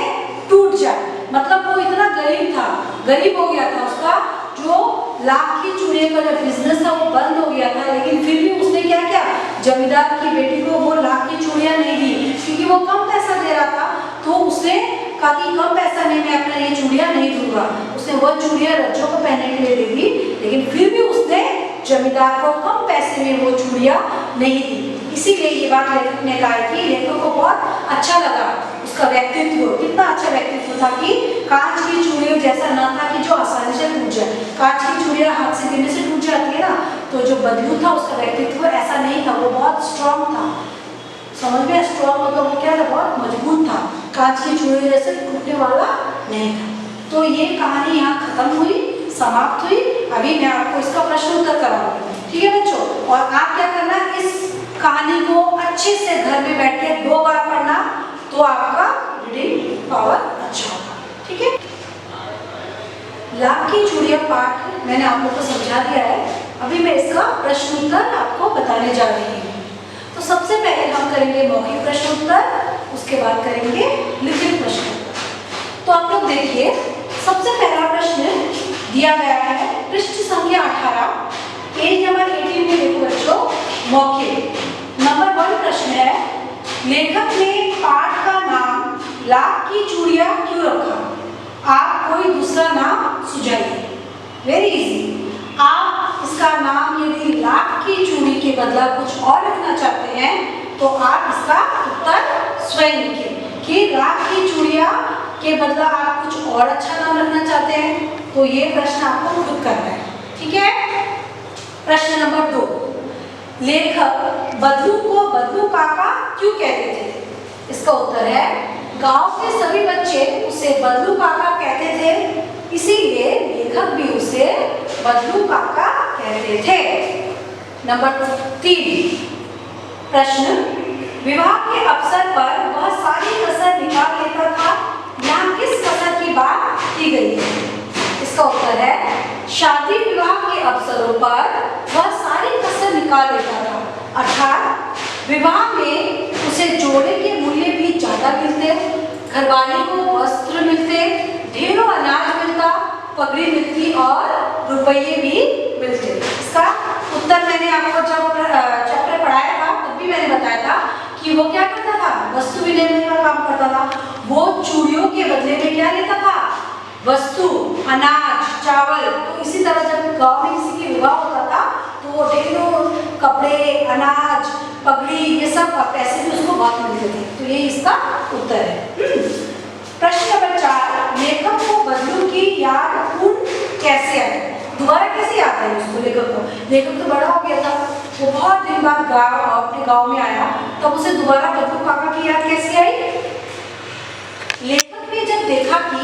टूट जाए। मतलब वो इतना गरीब था, गरीब हो गया था, उसका जो लाख की चूड़ियों का जो बिजनेस था वो बंद हो गया था, लेकिन फिर भी उसने क्या किया? जमींदार की बेटी को वो लाख की चूड़ियां नहीं दी, क्योंकि वो कम पैसा दे रहा था। तो उसने कहा कि कम पैसा में मैं अपना ये चूड़ियां नहीं दूंगा। उसने वो चूड़ियां रज्जो को पहनने के लिए दे दी, लेकिन फिर भी उसने जमींदार को कम पैसे में वो चूड़ियां नहीं दी। इसीलिए ये बात लेखक ने कहा कि लेखक को बहुत अच्छा लगा उसका व्यक्तित्व, कितना अच्छा व्यक्तित्व था कि कांच की चूड़ियों जैसा ना था कि जो आसानी से टूट जाए। कांच की चूड़ियां हाथ से गिरने से टूट जाती है ना, तो जो बदलू था उसका व्यक्तित्व ऐसा नहीं था, वो बहुत स्ट्रांग था। समझ में? स्ट्रांग मतलब वो क्या था? बहुत मजबूत था, कांच की चूड़ियों जैसे टूटने वाला नहीं था। तो ये कहानी यहाँ खत्म हुई, समाप्त हुई। अभी मैं आपको इसका प्रश्न उत्तर कराऊंगी, ठीक है बच्चों? और आप क्या करना, इस कहानी को अच्छे से घर में बैठ के 2 बार पढ़ना, तो आपका रीडिंग पावर अच्छा होगा, ठीक है? लाख की चूड़ियां पाठ मैंने आप लोगों को समझा दिया है। अभी मैं इसका प्रश्न उत्तर आपको बताने जा रही हूँ। तो सबसे पहले हम करेंगे मौखिक प्रश्न उत्तर, उसके बाद करेंगे लिखित प्रश्न उत्तर। तो आप लोग देखिए, सबसे पहला प्रश्न दिया गया है पृष्ठ संख्या 18, पेज नंबर 18 में देखो बच्चों, मौखिक नंबर 1 प्रश्न है, लेखक ने पाठ का नाम लाख की चूड़ियां क्यों रखा? आप कोई दूसरा नाम सुझाइए। Very easy. आप इसका नाम यदि लाख की चूड़ी के बदला कुछ और रखना चाहते हैं तो आप इसका उत्तर स्वयं लिखिए कि लाख की चूड़ियां के बदला आप कुछ और अच्छा नाम रखना चाहते हैं, तो ये प्रश्न आपको खुद करना है, ठीक है? प्रश्न नंबर 2, लेखक बदलू को बदलू काका क्यों कहते थे? इसका उत्तर है, गांव के सभी बच्चे उसे बदलू काका कहते थे, इसीलिए लेखक भी उसे बदलू काका कहते थे। नंबर 3 प्रश्न, विवाह के अवसर पर वह सारी कसर निकाल लेता था, यहाँ किस कसर की बात की गई है? इसका उत्तर है, शादी विवाह के अवसरों पर वह सारी कसर निकाल लेता था, अर्थात विवाह में उसे जोड़े के मूल्य भी ज्यादा मिलते, घरवाली को वस्त्र मिलते, ढेरों अनाज मिलता, पगड़ी मिलती और रुपये भी मिलते। इसका उत्तर मैंने आपको जब चैप्टर पढ़ाया था तब भी मैंने बताया था कि वो क्या करता था? वस्तु विनिमय का काम करता था। वो चूड़ियों के बदले में क्या लेता था? वस्तु, अनाज, चावल। तो इसी तरह जब गांव में किसी की विवाह होता था तो वो ढेरों कपड़े, अनाज, पगड़ी, ये सब पैसे भी उसको बहुत मिलते थे। तो ये इसका उत्तर है। प्रश्न नंबर 4, लेखक को बदलू की याद पूर्ण कैसे आई? दोबारा कैसे याद आई उसको? लेखक को, लेखक तो बड़ा हो गया था, वो बहुत दिन बाद अपने गांव में आया, तब उसे दोबारा बदलू काका की याद कैसे आई? लेखक ने जब देखा कि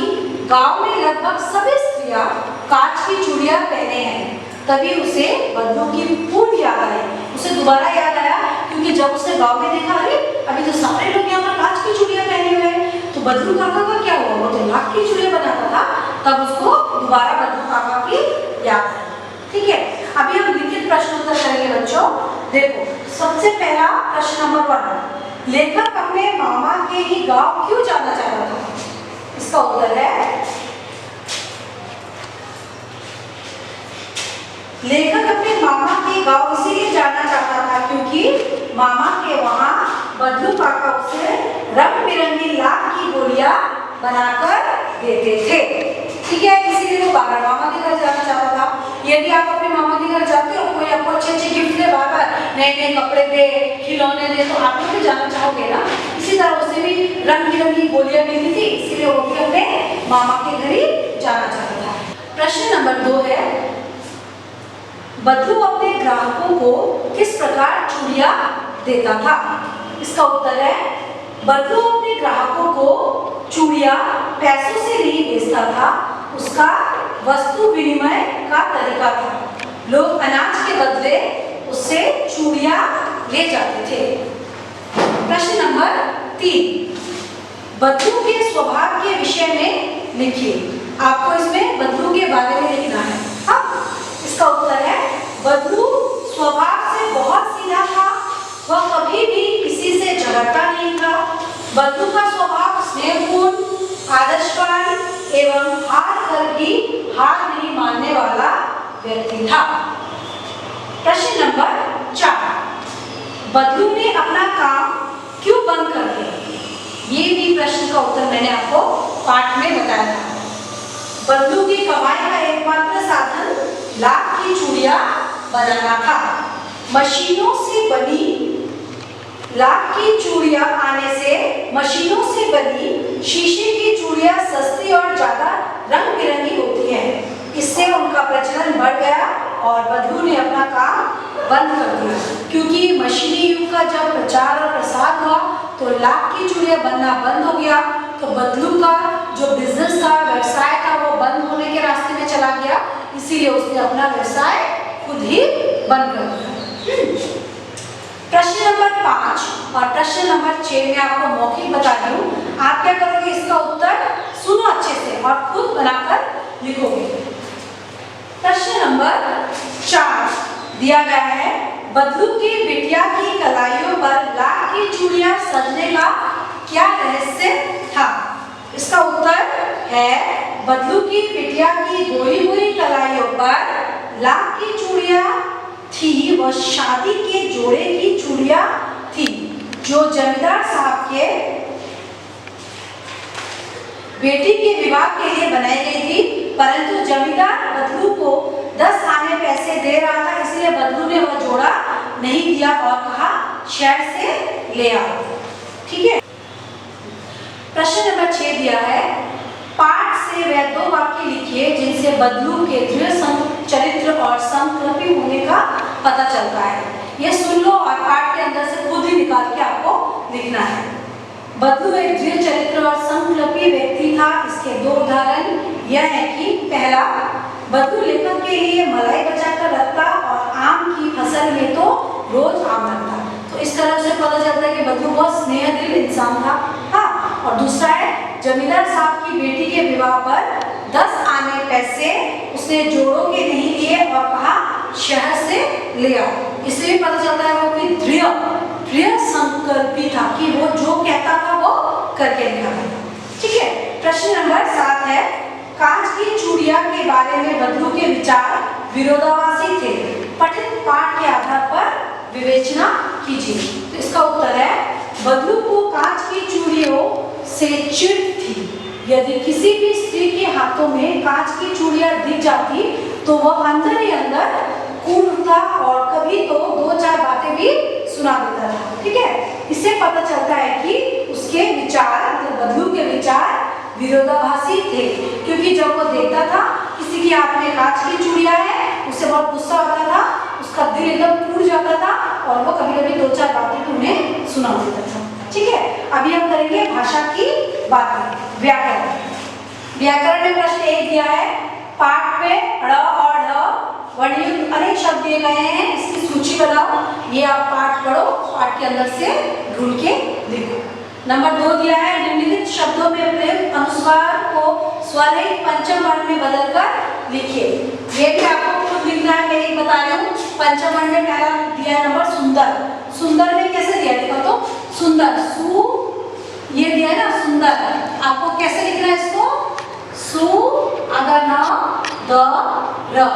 गांव में लगभग सभी स्त्रियां कांच की चूड़ियां पहने हैं, तभी उसे बदलू की पूर्ण याद आई। उसे दोबारा याद आया क्योंकि जब उसने गांव में देखा, अरे अभी तो सारे लोग यहाँ पर कांच की चूड़ियां पहने हुए हैं, तो बदलू काका का क्या हुआ? वो तो लाख की चूड़ियां बनाता था, तब उसको दोबारा बदलू काका की याद आई। ठीक है, अभी हम लिखित प्रश्न उत्तर करेंगे बच्चों। देखो, सबसे पहला प्रश्न नंबर 1, लेखक अपने मामा के ही गांव क्यों जाना चाहता था? इसका उत्तर है, लेखक अपने मामा के गांव इसीलिए जाना चाहता था क्योंकि मामा के वहां बदलू काका उसे रंग बिरंगी लाख की गोलियां बनाकर देते थे। ठीक है, इसीलिए वो बार मामा के घर जाना चाहता था। यदि आप अपने मामा के घर जाते हो, कोई आपको अच्छे अच्छे गिफ्ट दे, बार नए नए कपड़े दे, खिलौने दे, तो आप भी जाना चाहोगे ना। इसी तरह उसे भी रंग बिरंगी गोलियां मिलती थी, इसीलिए वो भी अपने मामा के घर ही जाना चाहता था। प्रश्न नंबर 2 है, बदलू अपने ग्राहकों को किस प्रकार चूड़ियां देता था? इसका उत्तर है, बदलू अपने ग्राहकों को चूड़ियां पैसों से नहीं बेचता था, उसका वस्तु विनिमय का तरीका था। लोग अनाज के बदले उससे चूड़ियां ले जाते थे। प्रश्न नंबर 3, बदलू के स्वभाव के विषय में लिखिए। आपको इसमें बदलू के बारे में लिखना है। अब इसका उत्तर है, बदलू स्वभाव से बहुत सीधा था, वह कभी भी किसी से झगड़ता नहीं था। बदलू का स्वभाव स्नेहपूर्ण, आदर्शवान एवं हार कर भी हार नहीं मानने वाला व्यक्ति था। प्रश्न नंबर 4, बदलू ने अपना काम क्यों बंद कर दिया? ये भी प्रश्न का उत्तर मैंने आपको पाठ में बताया था। बदलू की कमाई का एकमात्र साधन लाख की चूड़ियां बनाना था। मशीनों से बनी लाख की चूड़ियां आने से मशीनों से बनी शीशे की चूड़ियां सस्ती और ज्यादा रंग बिरंगी होती हैं। इससे उनका प्रचलन बढ़ गया और बदलू ने अपना काम बंद कर दिया। क्योंकि मशीनी युग का जब प्रचार और प्रसार हुआ तो लाख की चूड़ियां बनना बंद हो गया, तो बदलू का जो बिजनेस था, व्यवसाय था, वो बंद होने के रास्ते में चला गया। इसीलिए उसने अपना व्यवसाय खुद ही बंद कर दिया। प्रश्न नंबर 5 और प्रश्न नंबर 6 में आपको मौखिक बता रही हूँ। आप क्या करोगे, इसका उत्तर सुनो अच्छे से और खुद बनाकर लिखोगे। प्रश्न नंबर 4 दिया गया है, बदलू की बिटिया की कलाइयों पर लाख की चूड़ियां सजने का क्या रहस्य था? इसका उत्तर है, बदलू की बिटिया की गोरी गोरी कलाइयों पर लाख की चूड़ियां थी, वह शादी के जोड़े की चूड़ियां थी जो जमींदार साहब के बेटी के विवाह के लिए बनाई गई थी। परंतु जमींदार बदलू को 10 आने पैसे दे रहा था, इसलिए बदलू ने वह जोड़ा नहीं दिया और कहा शहर से ले आओ। ठीक है। प्रश्न नंबर 6 दिया है, पाठ से वह 2 वाक्य लिखिए जिनसे बदलू के दृढ़ चरित्र और संकल्पी होने का पता चलता है। ये सुन लो और पाठ के अंदर से खुद ही निकाल के आपको लिखना है। बदलू एक दृढ़ चरित्र और संकल्पी व्यक्ति था। इसके 2 उदाहरण यह है कि पहला, बदलू लेखक के लिए मलाई बचाकर रखता और आम की फसल में तो रोज आम रखता। तो इस तरह से पता चलता है कि बदलू बहुत स्नेहदिल इंसान था। हाँ, और दूसरा है, जमींदार साहब की बेटी के विवाह पर 10 आने पैसे उसने जोड़ों के नहीं लिए और कहा शहर से ले आओ। इससे पता चलता है वो कोई दृढ़ संकल्पी था कि वो जो कहता था वो करके दिखाता था। ठीक है। प्रश्न नंबर 7 है, कांच की चूड़ियां के बारे में बदलू के विचार विरोधाभासी थे। पठित पाठ के आधार पर विवेचना कीजिए। तो इसका उत्तर है, बदलू को कांच की चूड़ियों से चिढ़ थी। यदि किसी भी स्त्री के हाथों में कांच की चूड़ियां दिख जाती तो वह अंदर ही अंदर कूदता और कभी तो 2-4 बातें भी सुना देता था। ठीक है। इससे पता चलता है कि उसके विचार, मतलब बदलू के विचार विरोधाभासी थे, क्योंकि जब वो देखता था किसी के हाथ में कांच की चूड़ियां है, उससे बहुत गुस्सा आता था, उसका दिल एकदम टूट जाता था और वो कभी-कभी 2-4 बातें उन्हें सुना देता था। ठीक है। अभी हम करेंगे भाषा की बातें। व्याकरण में प्रश्न 1 दिया है, पाठ में ड़ और ढ वर्णयुक्त अनेक शब्द दिए गए हैं, इसकी सूची बनाओ। ये आप पाठ पढ़ो, पाठ के अंदर से ढूंढ के लिखो। नंबर 2 दिया है, निम्नलिखित शब्दों में प्रयुक्त अनुस्वार को स्वरहित पंचम वर्ण में बदलकर लिखिए। ये भी आपको खुद लिखना है, मैं एक बता रही हूँ। पंचम वर्ण में पहला दिया है नंबर सुंदर। सुंदर में कैसे दिया, देखो तो सुंदर, सु ये दिया है ना सुंदर। आपको कैसे लिखना है इसको, सु अगर न द र,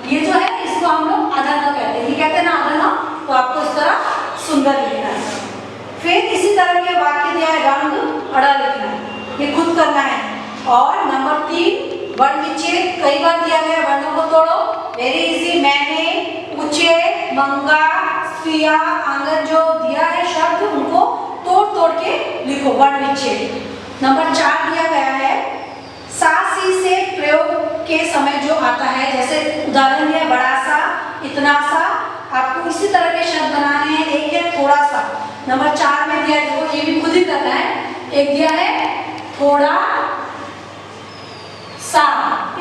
ये जो है इसको हम सुंदर लिखना है। फिर इसी तरह के वाक्य दिया है, रंग अड़ा लिखना है, ये खुद करना है। और नंबर 3 वर्ण विच्छेद कई बार दिया गया, वर्णों को तोड़ो, वेरी इजी। मैंने, ऊंचे, मंगा, स्त्रिया, आंगन, जो दिया है शब्द उनको तोड़ तोड़ के लिखो, वर्ण विच्छेद। नंबर 4 दिया गया है, सा सी से प्रयोग के समय जो आता है, जैसे उदाहरण दिया बड़ा सा, इतना सा, आपको इसी तरह के शब्द बनाने हैं। एक है थोड़ा सा, नंबर 4 में दिया है, देखो ये भी खुद ही करना है। एक दिया है थोड़ा सा,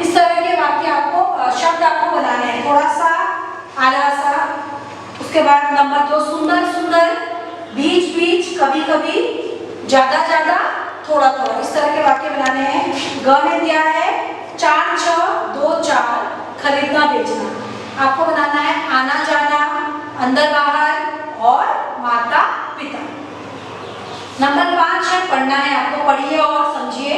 इस तरह के वाक्य आपको, शब्द आपको बनाने हैं, थोड़ा सा, आधा सा। उसके बाद नंबर 2 सुंदर सुंदर, बीच बीच, कभी कभी, ज्यादा ज्यादा, थोड़ा थोड़ा, इस तरह के वाक्य बनाने हैं। ग में दिया है 4 6 2 4, खरीदना बेचना, आपको बनाना है आना जाना, अंदर बाहर और माता पिता। नंबर 5 है पढ़ना है, आपको पढ़िए और समझिए।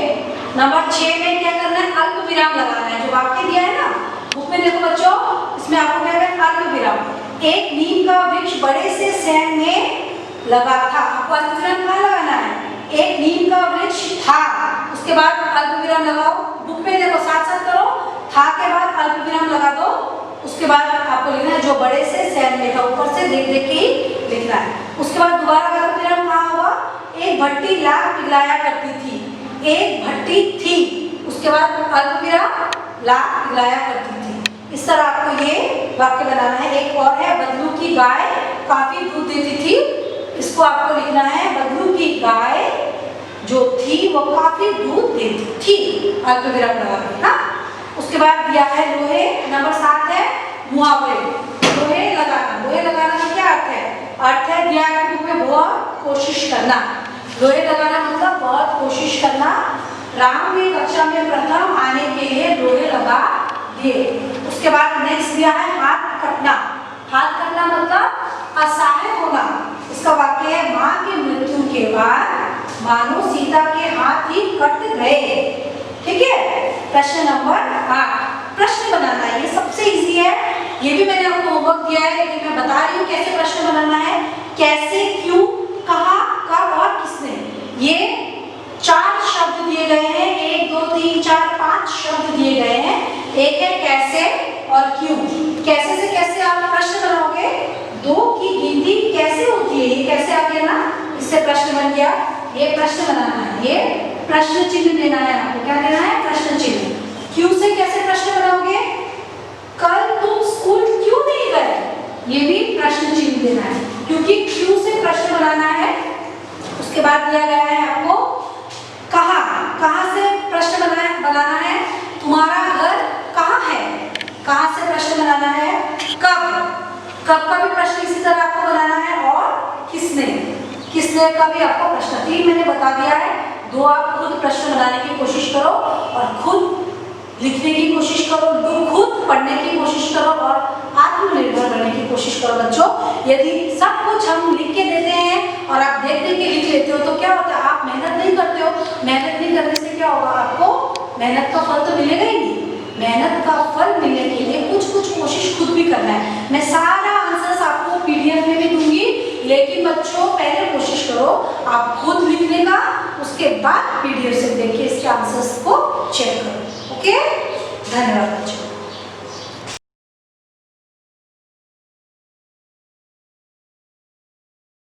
नंबर 6 में क्या करना है, अल्प विराम लगाना है, जो वाक्य दिया है ना बुक में, देखो बच्चों, इसमें आपको क्या है, अल्प विराम। एक नीम का वृक्ष बड़े से सैन में लगा था, आपको अल्प विराम कहाँ लगाना है, एक नीम का वृक्ष था, उसके बाद अल्प विराम लगाओ। बुक में देखो साथ साथ करो, था के बाद अल्प विराम लगा दो, उसके बाद आपको लिखना है जो बड़े से सैन में था, ऊपर से देख देख के ही लिखना है। उसके बाद दोबारा अल्प विराम कहाँ होगा, एक भट्टी लाख पिघलाया करती थी, एक भट्टी थी, उसके बाद अल्प विराम लाख पिघलाया करती थी। इस तरह आपको ये वाक्य बनाना है। एक और है, बदलू की गाय काफी दूध देती थी, इसको आपको लिखना है, बदलू की गाय जो थी वो काफी दूध देती थी, अल्प विराम लगा के ना। उसके बाद दिया है लोहे, नंबर 7 है मुहावरे, लोहे लगाना, लोहे लगाना का क्या अर्थ है, अर्थ है दिया है बुक में, बहुत कोशिश करना। लोहे लगाना मतलब बहुत कोशिश करना। राम ने कक्षा में प्रथम आने के लिए लोहे लगा दिए। उसके बाद नेक्स्ट दिया है हाथ कटना, हाथ कटना मतलब असहाय होना। इसका वाक्य है, मां की मृत्यु के बाद मानो सीता के हाथ ही कट गए। ठीक है। प्रश्न नंबर 8, प्रश्न बनाना है, ये सबसे इजी है, ये भी मैंने आपको होमवर्क दिया है, लेकिन मैं बता रही हूँ कैसे प्रश्न बनाना है, कैसे, क्यों, कहाँ, कब और किसने। ये 4 शब्द दिए गए हैं, 1 2 3 4 5 शब्द दिए गए हैं। एक है कैसे और क्यों। कैसे से कैसे आप प्रश्न बनाओगे, 2 की गिनती कैसे होती है, ये कैसे आ गया ना, इससे प्रश्न बन गया। ये प्रश्न बनाना है, ये प्रश्न चिन्ह देना है आपको, क्या देना है, प्रश्न चिन्ह। क्यों से कैसे प्रश्न बनाओगे, कल तुम स्कूल क्यों नहीं गए, ये भी प्रश्न चिन्ह देना है, क्योंकि क्यों से प्रश्न बनाना है। उसके बाद दिया गया है आपको कहाँ, कहाँ से प्रश्न बनाना है, तुम्हारा घर कहाँ है, कहाँ से प्रश्न बनाना है। कब, कब का भी प्रश्न इसी तरह आपको बनाना है। और किसने, किसने का भी आपको प्रश्न, 3 मैंने बता दिया है। 2 आप खुद प्रश्न बनाने की कोशिश करो और खुद लिखने की कोशिश करो, 2 खुद पढ़ने की कोशिश करो और आत्मनिर्भर बनने की कोशिश करो। बच्चों, यदि सब कुछ हम लिख के देते हैं और आप देख देख के लिख लेते हो तो क्या होता है, आप मेहनत नहीं करते हो। मेहनत नहीं करने से क्या होगा, आपको मेहनत का फल तो मिलेगा ही नहीं। मेहनत का फल मिलने के लिए कुछ कुछ कोशिश खुद भी करना है। मैं सारा आंसर्स आपको पीडीएफ में भी दूंगी, लेकिन बच्चों पहले कोशिश करो आप खुद लिखने का, उसके बाद पीडीएफ से देखिए इसके आंसर्स को चेक करो। ओके, धन्यवाद बच्चों।